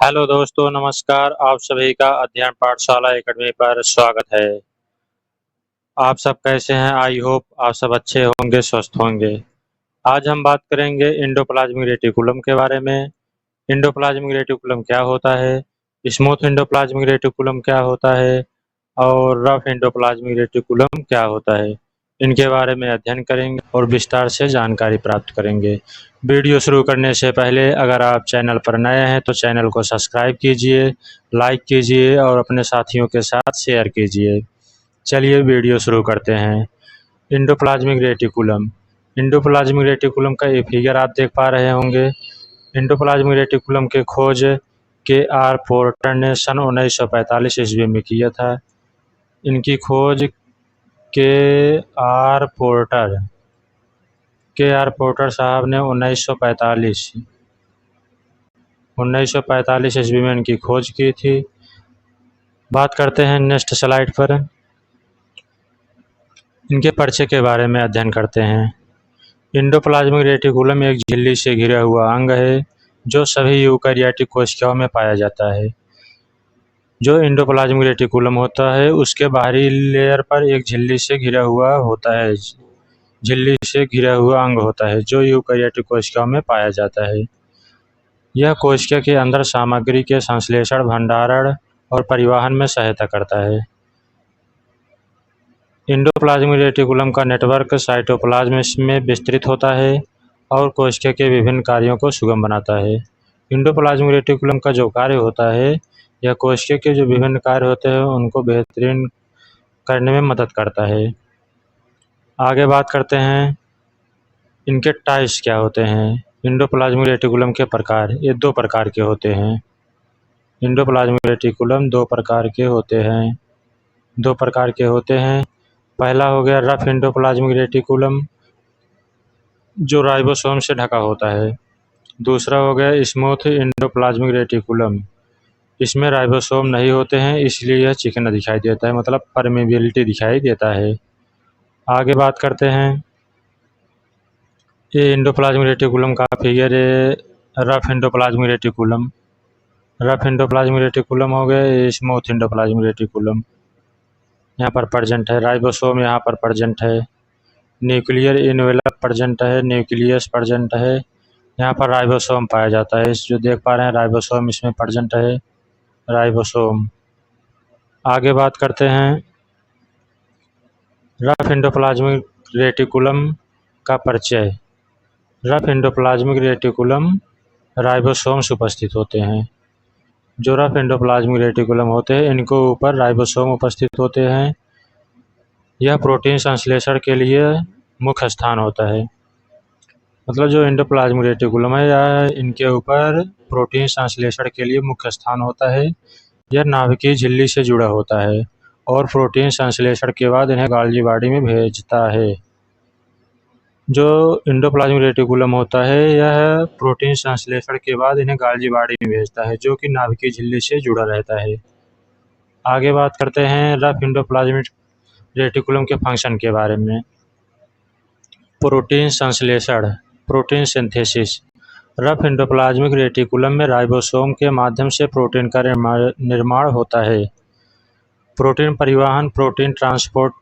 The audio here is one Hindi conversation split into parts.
हेलो दोस्तों, नमस्कार। आप सभी का अध्ययन पाठशाला एकेडमी पर स्वागत है। आप सब कैसे हैं? आई होप आप सब अच्छे होंगे, स्वस्थ होंगे। आज हम बात करेंगे एंडोप्लाज्मिक रेटिकुलम के बारे में। एंडोप्लाज्मिक रेटिकुलम क्या होता है, स्मूथ एंडोप्लाज्मिक रेटिकुलम क्या होता है और रफ एंडोप्लाज्मिक रेटिकुलम क्या होता है, इनके बारे में अध्ययन करेंगे और विस्तार से जानकारी प्राप्त करेंगे। वीडियो शुरू करने से पहले अगर आप चैनल पर नए हैं तो चैनल को सब्सक्राइब कीजिए, लाइक कीजिए और अपने साथियों के साथ शेयर कीजिए। चलिए वीडियो शुरू करते हैं। Endoplasmic reticulum. एंडोप्लाज्मिक रेटिकुलम का ये फिगर आप देख पा रहे होंगे। एंडोप्लाज्मिक रेटिकुलम के खोज के.आर. पोर्टर ने सन 1945 ईस्वी में किया था। इनकी खोज के.आर. पोर्टर साहब ने 1945 ईस्वी में इनकी खोज की थी। बात करते हैं नेक्स्ट स्लाइड पर। इनके परिचय के बारे में अध्ययन करते हैं। एंडोप्लाज्मिक रेटिकुलम एक झिल्ली से घिरा हुआ अंग है जो सभी यूकेरियोटिक कोशिकाओं में पाया जाता है। जो एंडोप्लाज्मिक रेटिकुलम होता है उसके बाहरी लेयर पर एक झिल्ली से घिरा हुआ अंग होता है जो यूकेरियोटिक कोशिकाओं में पाया जाता है। यह कोशिका के अंदर सामग्री के संश्लेषण, भंडारण और परिवहन में सहायता करता है। एंडोप्लाज्मिक रेटिकुलम का नेटवर्क साइटोप्लाज्म में विस्तृत होता है और कोशिका के विभिन्न कार्यों को सुगम बनाता है। एंडोप्लाज्मिक रेटिकुलम का जो कार्य होता है, यह कोशिका के जो विभिन्न कार्य होते हैं उनको बेहतरीन करने में मदद करता है। आगे बात करते हैं इनके टाइप्स क्या होते हैं। एंडोप्लाज्मिक रेटिकुलम के प्रकार, ये दो प्रकार के होते हैं। एंडोप्लाज्मिक रेटिकुलम दो प्रकार के होते हैं। पहला हो गया रफ एंडोप्लाज्मिक रेटिकुलम, जो राइबोसोम से ढका होता है। दूसरा हो गया स्मूथ एंडोप्लाज्मिक रेटिकुलम, इसमें राइबोसोम नहीं होते हैं, इसलिए यह चिकना दिखाई देता है, मतलब परमेबिलिटी दिखाई देता है। आगे बात करते हैं ये एंडोप्लाज्मिक रेटिकुलम का फिगर रफ एंडोप्लाज्मिक रेटिकुलम हो गया, स्मूथ एंडोप्लाज्मिक रेटिकुलम। यहाँ पर प्रेजेंट है राइबोसोम, यहाँ पर प्रेजेंट है न्यूक्लियर इनवेलप प्रेजेंट है, न्यूक्लियस प्रेजेंट है। यहाँ पर राइबोसोम पाया जाता है, इस जो देख पा रहे हैं राइबोसोम इसमें प्रेजेंट है, राइबोसोम। आगे बात करते हैं रफ एंडोप्लाज्मिक रेटिकुलम का परिचय। रफ एंडोप्लाज्मिक रेटिकुलम राइबोसोम्स उपस्थित होते हैं। जो रफ एंडोप्लाज्मिक रेटिकुलम होते हैं इनको ऊपर राइबोसोम उपस्थित होते हैं। यह प्रोटीन संश्लेषण के लिए मुख्य स्थान होता है। मतलब जो एंडोप्लाज्मिक रेटिकुलम है यह इनके ऊपर प्रोटीन संश्लेषण के लिए मुख्य स्थान होता है। यह नाभिकीय झिल्ली से जुड़ा होता है और प्रोटीन संश्लेषण के बाद इन्हें गोल्गी बॉडी में भेजता है। जो एंडोप्लाज्मिक रेटिकुलम होता है यह प्रोटीन संश्लेषण के बाद इन्हें गोल्गी बॉडी में भेजता है, जो कि नाभिकीय झिल्ली से जुड़ा रहता है। आगे बात करते हैं रफ एंडोप्लाज्मिक रेटिकुलम के फंक्शन के बारे में। प्रोटीन संश्लेषण, protein synthesis. Rough endoplasmic reticulum में राइबोसोम के माध्यम से प्रोटीन का निर्माण होता है। प्रोटीन परिवहन, प्रोटीन ट्रांसपोर्ट।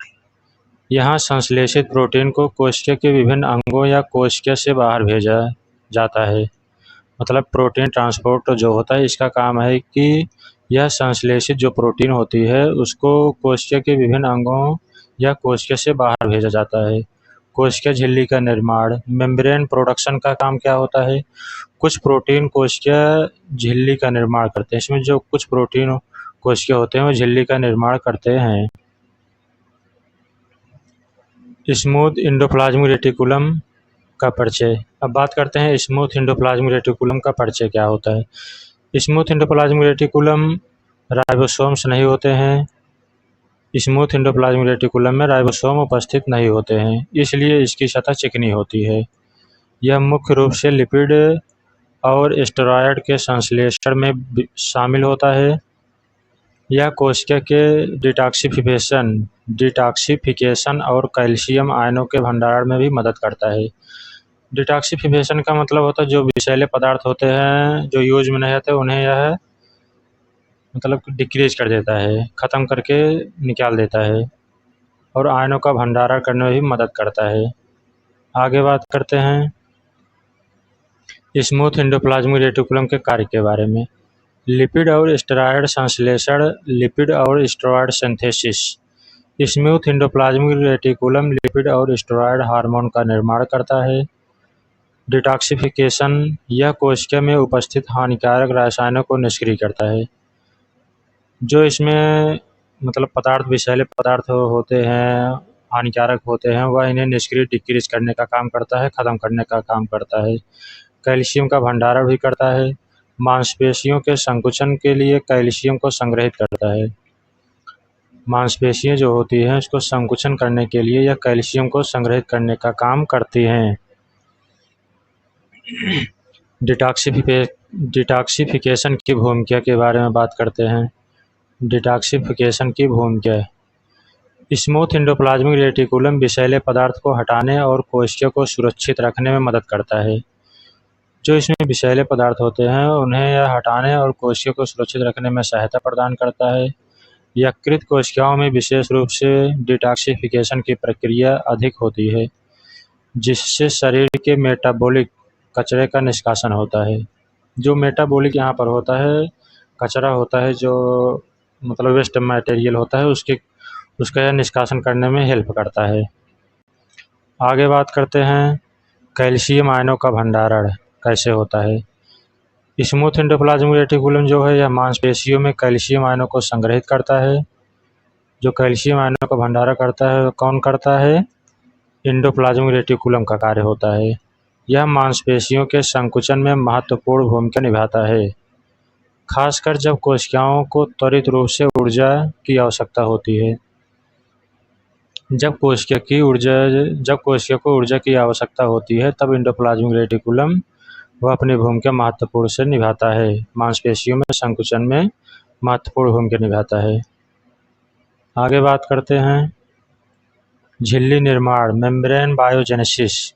यहाँ संश्लेषित प्रोटीन को कोशिका के विभिन्न अंगों या कोशिका से बाहर भेजा जाता है। मतलब प्रोटीन ट्रांसपोर्ट जो होता है इसका काम है कि यह संश्लेषित जो प्रोटीन होती है उसको कोशिका के विभिन्न अंगों या कोशिका से बाहर भेजा जाता है। कोशिका झिल्ली का निर्माण, मेम्ब्रेन प्रोडक्शन का काम क्या होता है, कुछ प्रोटीन कोशिका झिल्ली का निर्माण करते हैं। इसमें जो कुछ प्रोटीन कोशिका होते हैं वो झिल्ली का निर्माण करते हैं। स्मूथ एंडोप्लाज्मिक रेटिकुलम का परिचय। अब बात करते हैं स्मूथ एंडोप्लाज्मिक रेटिकुलम का परिचय क्या होता है। स्मूथ एंडोप्लाज्मिक रेटिकुलम राइबोसोम्स नहीं होते हैं। स्मूथ एंडोप्लाज्मिक रेटिकुलम में राइबोसोम उपस्थित नहीं होते हैं, इसलिए इसकी सतह चिकनी होती है। यह मुख्य रूप से लिपिड और स्टेरॉयड के संश्लेषण में शामिल होता है। यह कोशिका के डिटॉक्सिफिकेशन और कैल्शियम आयनों के भंडारण में भी मदद करता है। डिटॉक्सिफिकेशन का मतलब होता है जो विषैले पदार्थ होते हैं जो यूज में नहीं आते उन्हें यह मतलब डिक्रीज कर देता है, ख़त्म करके निकाल देता है और आयनों का भंडारण करने में भी मदद करता है। आगे बात करते हैं स्मूथ एंडोप्लाज्मिक रेटिकुलम के कार्य के बारे में। लिपिड और स्टेरॉयड संश्लेषण, लिपिड और steroid synthesis. Smooth endoplasmic reticulum lipid और स्टेरॉयड हार्मोन का निर्माण करता है। डिटॉक्सिफिकेशन, यह कोशिका में उपस्थित हानिकारक रसायनों को निष्क्रिय करता है। जो इसमें मतलब पदार्थ, विषैले पदार्थ होते हैं, हानिकारक होते हैं, वह इन्हें निष्क्रिय डिक्रीज करने का काम करता है, ख़त्म करने का काम करता है। कैल्शियम का भंडारण भी करता है। मांसपेशियों के संकुचन के लिए कैल्शियम को संग्रहित करता है। मांसपेशियाँ जो होती हैं उसको संकुचन करने के लिए यह कैल्शियम को संग्रहित करने का काम करती हैं। डिटॉक्सिफिकेशन की भूमिका के बारे में बात करते हैं। डिटॉक्सिफिकेशन की भूमिका। स्मूथ एंडोप्लाज्मिक रेटिकुलम विषैले पदार्थ को हटाने और कोशिका को सुरक्षित रखने में मदद करता है। जो इसमें विषैले पदार्थ होते हैं उन्हें यह हटाने और कोशिका को सुरक्षित रखने में सहायता प्रदान करता है। यकृत कोशिकाओं में विशेष रूप से डिटॉक्सिफिकेशन की प्रक्रिया अधिक होती है, जिससे शरीर के मेटाबॉलिक कचरे का निष्कासन होता है। जो मेटाबॉलिक यहाँ पर होता है, कचरा होता है, जो मतलब वेस्ट मटेरियल होता है, उसका यह निष्कासन करने में हेल्प करता है। आगे बात करते हैं कैल्शियम आयनों का भंडारण कैसे होता है। स्मूथ एंडोप्लाज्मिक रेटिकुलम जो है यह मांसपेशियों में कैल्शियम आयनों को संग्रहित करता है। जो कैल्शियम आयनों का भंडारण करता है कौन करता है? एंडोप्लाज्मिक रेटिकुलम का कार्य होता है। यह मांसपेशियों के संकुचन में महत्वपूर्ण भूमिका निभाता है, खासकर जब कोशिकाओं को त्वरित रूप से ऊर्जा की आवश्यकता होती है। जब कोशिका को ऊर्जा की आवश्यकता होती है तब एंडोप्लाज्मिक रेटिकुलम वह अपनी भूमिका महत्वपूर्ण से निभाता है, मांसपेशियों में संकुचन में महत्वपूर्ण भूमिका निभाता है। आगे बात करते हैं झिल्ली निर्माण, मेम्ब्रेन बायोजेनेसिस।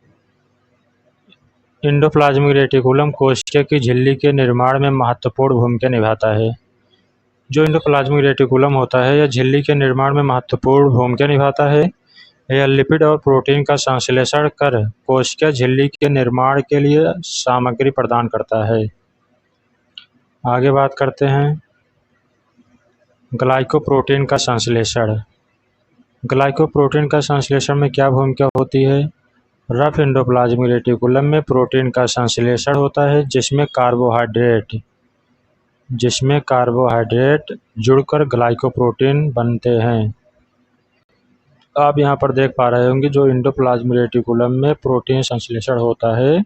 एंडोप्लाज्मिक रेटिकुलम कोशिका की झिल्ली के निर्माण में महत्वपूर्ण भूमिका निभाता है। जो एंडोप्लाज्मिक रेटिकुलम होता है यह झिल्ली के निर्माण में महत्वपूर्ण भूमिका निभाता है। यह लिपिड और प्रोटीन का संश्लेषण कर कोशिका झिल्ली के निर्माण के लिए सामग्री प्रदान करता है। आगे बात करते हैं ग्लाइकोप्रोटीन का संश्लेषण। ग्लाइकोप्रोटीन का संश्लेषण में क्या भूमिका होती है? रफ एंडोप्लाज्मिक रेटिकुलम में प्रोटीन का संश्लेषण होता है जिसमें कार्बोहाइड्रेट जुड़कर ग्लाइकोप्रोटीन बनते हैं। आप यहाँ पर देख पा रहे होंगे जो एंडोप्लाज्मिक रेटिकुलम में प्रोटीन संश्लेषण होता है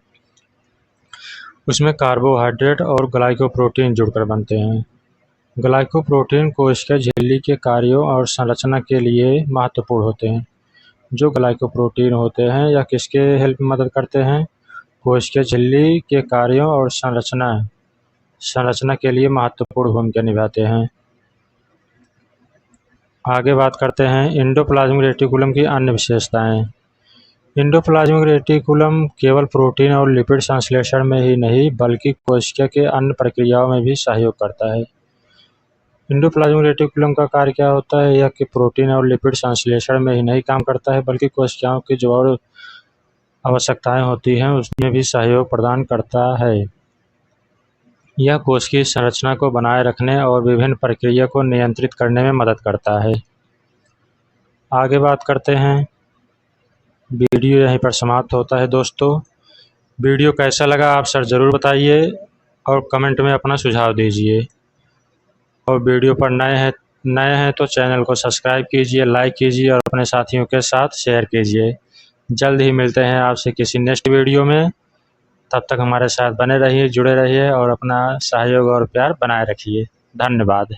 उसमें कार्बोहाइड्रेट और ग्लाइकोप्रोटीन जुड़कर बनते हैं। ग्लाइकोप्रोटीन कोशिका झिल्ली के कार्यों और संरचना के लिए महत्वपूर्ण होते हैं। जो ग्लाइकोप्रोटीन होते हैं यह किसके हेल्प में मदद करते हैं? कोशिका झिल्ली के कार्यों और संरचना के लिए महत्वपूर्ण भूमिका निभाते हैं। आगे बात करते हैं एंडोप्लाज्मिक रेटिकुलम की अन्य विशेषताएं। एंडोप्लाज्मिक रेटिकुलम केवल प्रोटीन और लिपिड संश्लेषण में ही नहीं बल्कि कोशिका के अन्य प्रक्रियाओं में भी सहयोग करता है। एंडोप्लाज्मिक रेटिकुलम का कार्य क्या होता है? यह कि प्रोटीन और लिपिड संश्लेषण में ही नहीं काम करता है बल्कि कोशिकाओं की जो और आवश्यकताएं होती हैं उसमें भी सहयोग प्रदान करता है। यह कोशिकीय संरचना को बनाए रखने और विभिन्न प्रक्रिया को नियंत्रित करने में मदद करता है। आगे बात करते हैं, वीडियो यहीं पर समाप्त होता है दोस्तों। वीडियो कैसा लगा आप सर ज़रूर बताइए और कमेंट में अपना सुझाव दीजिए। और वीडियो पर नए हैं तो चैनल को सब्सक्राइब कीजिए, लाइक कीजिए और अपने साथियों के साथ शेयर कीजिए। जल्द ही मिलते हैं आपसे किसी नेक्स्ट वीडियो में। तब तक हमारे साथ बने रहिए, जुड़े रहिए और अपना सहयोग और प्यार बनाए रखिए। धन्यवाद।